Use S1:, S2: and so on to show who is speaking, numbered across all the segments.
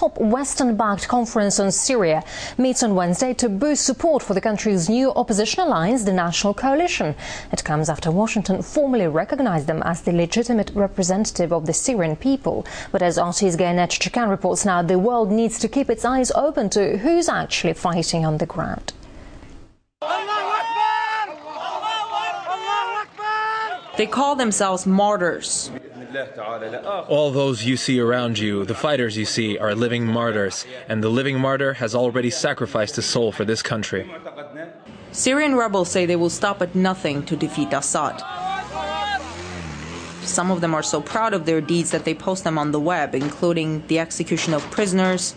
S1: top Western-backed conference on Syria meets on Wednesday to boost support for the country's new opposition alliance, the National Coalition. It comes after Washington formally recognized them as the legitimate representative of the Syrian people. But as RT's Gayanet Chakan reports now, the world needs to keep its eyes open to who's actually fighting on the ground.
S2: They call themselves martyrs.
S3: All those you see around you, the fighters you see, are living martyrs, and the living martyr has already sacrificed his soul for this country.
S2: Syrian rebels say they will stop at nothing to defeat Assad. Some of them are so proud of their deeds that they post them on the web, including the execution of prisoners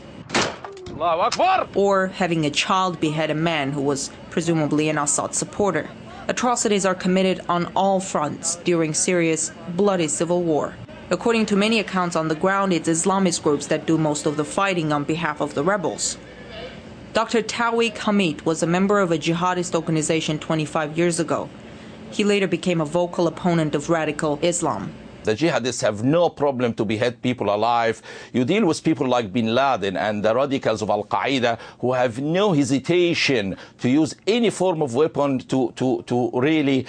S2: or having a child behead a man who was presumably an Assad supporter. Atrocities are committed on all fronts during Syria's bloody civil war. According to many accounts on the ground, it's Islamist groups that do most of the fighting on behalf of the rebels. Dr. Tawfiq Hamid was a member of a jihadist organization 25 years ago. He later became a vocal opponent of radical Islam.
S4: The jihadists have no problem to behead people alive. You deal with people like bin Laden and the radicals of Al-Qaeda who have no hesitation to use any form of weapon to really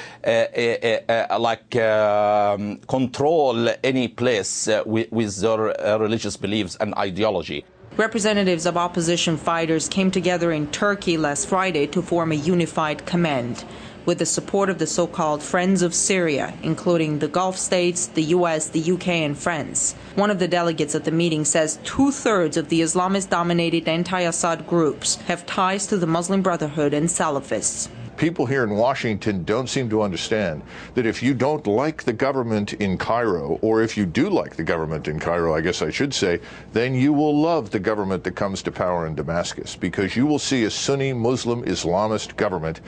S4: control any place with their religious beliefs and ideology.
S2: Representatives of opposition fighters came together in Turkey last Friday to form a unified command, with the support of the so-called Friends of Syria, including the Gulf states, the US, the UK and France. One of the delegates at the meeting says 2/3 of the Islamist-dominated anti-Assad groups have ties to the Muslim Brotherhood and Salafists.
S5: People here in Washington don't seem to understand that if you don't like the government in Cairo, or if you do like the government in Cairo, I guess I should say, then you will love the government that comes to power in Damascus, because you will see a Sunni Muslim Islamist government,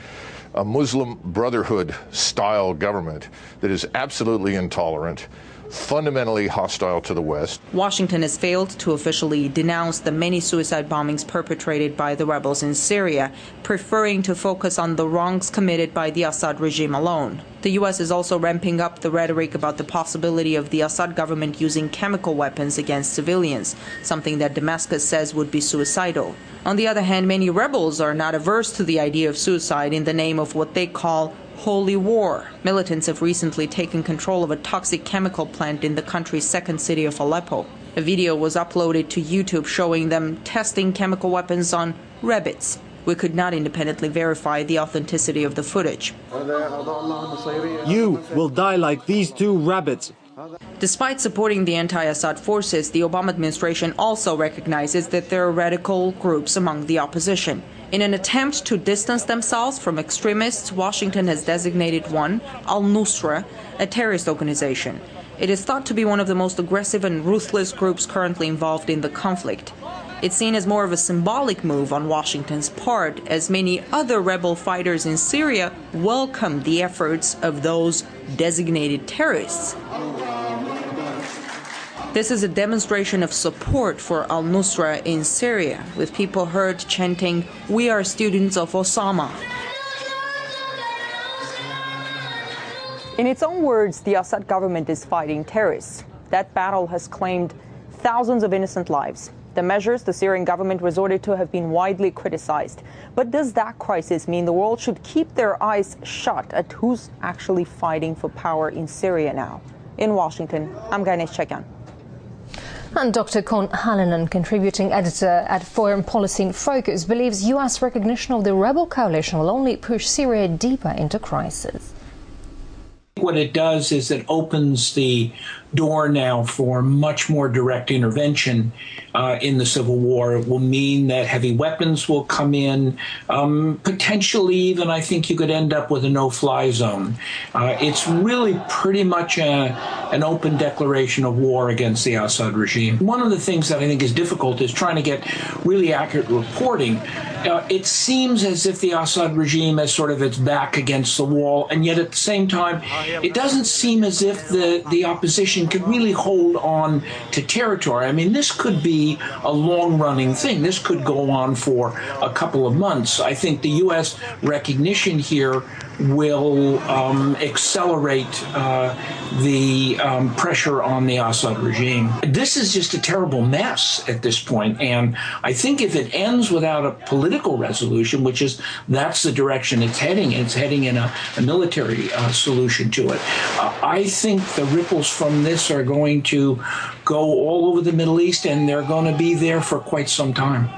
S5: a Muslim Brotherhood style government that is absolutely intolerant, fundamentally hostile to the West.
S2: Washington has failed to officially denounce the many suicide bombings perpetrated by the rebels in Syria, preferring to focus on the wrongs committed by the Assad regime alone. The U.S. is also ramping up the rhetoric about the possibility of the Assad government using chemical weapons against civilians, something that Damascus says would be suicidal. On the other hand, many rebels are not averse to the idea of suicide in the name of what they call holy war. Militants have recently taken control of a toxic chemical plant in the country's second city of Aleppo. A video was uploaded to YouTube showing them testing chemical weapons on rabbits. We could not independently verify the authenticity of the footage.
S6: You will die like these two rabbits.
S2: Despite supporting the anti-Assad forces, the Obama administration also recognizes that there are radical groups among the opposition. In an attempt to distance themselves from extremists, Washington has designated one, al-Nusra, a terrorist organization. It is thought to be one of the most aggressive and ruthless groups currently involved in the conflict. It's seen as more of a symbolic move on Washington's part, as many other rebel fighters in Syria welcome the efforts of those designated terrorists. This is a demonstration of support for al-Nusra in Syria, with people heard chanting, "We are students of Osama."
S7: In its own words, the Assad government is fighting terrorists. That battle has claimed thousands of innocent lives. The measures the Syrian government resorted to have been widely criticized. But does that crisis mean the world should keep their eyes shut at who's actually fighting for power in Syria now? In Washington, I'm Gayanet Chakan.
S1: And Dr. Con Hallinan, contributing editor at Foreign Policy in Focus, believes U.S. recognition of the rebel coalition will only push Syria deeper into crisis.
S8: What it does is it opens the door now for much more direct intervention in the civil war. It will mean that heavy weapons will come in. Potentially even, I think you could end up with a no-fly zone. It's really pretty much an open declaration of war against the Assad regime. One of the things that I think is difficult is trying to get really accurate reporting. It seems as if the Assad regime has sort of its back against the wall, and yet at the same time, it doesn't seem as if the opposition could really hold on to territory. I mean, this could be a long-running thing. This could go on for a couple of months. I think the U.S. recognition here will accelerate the pressure on the Assad regime. This is just a terrible mess at this point, and I think if it ends without a political resolution, that's the direction it's heading in a military solution to it. I think the ripples from this are going to go all over the Middle East, and they're going to be there for quite some time.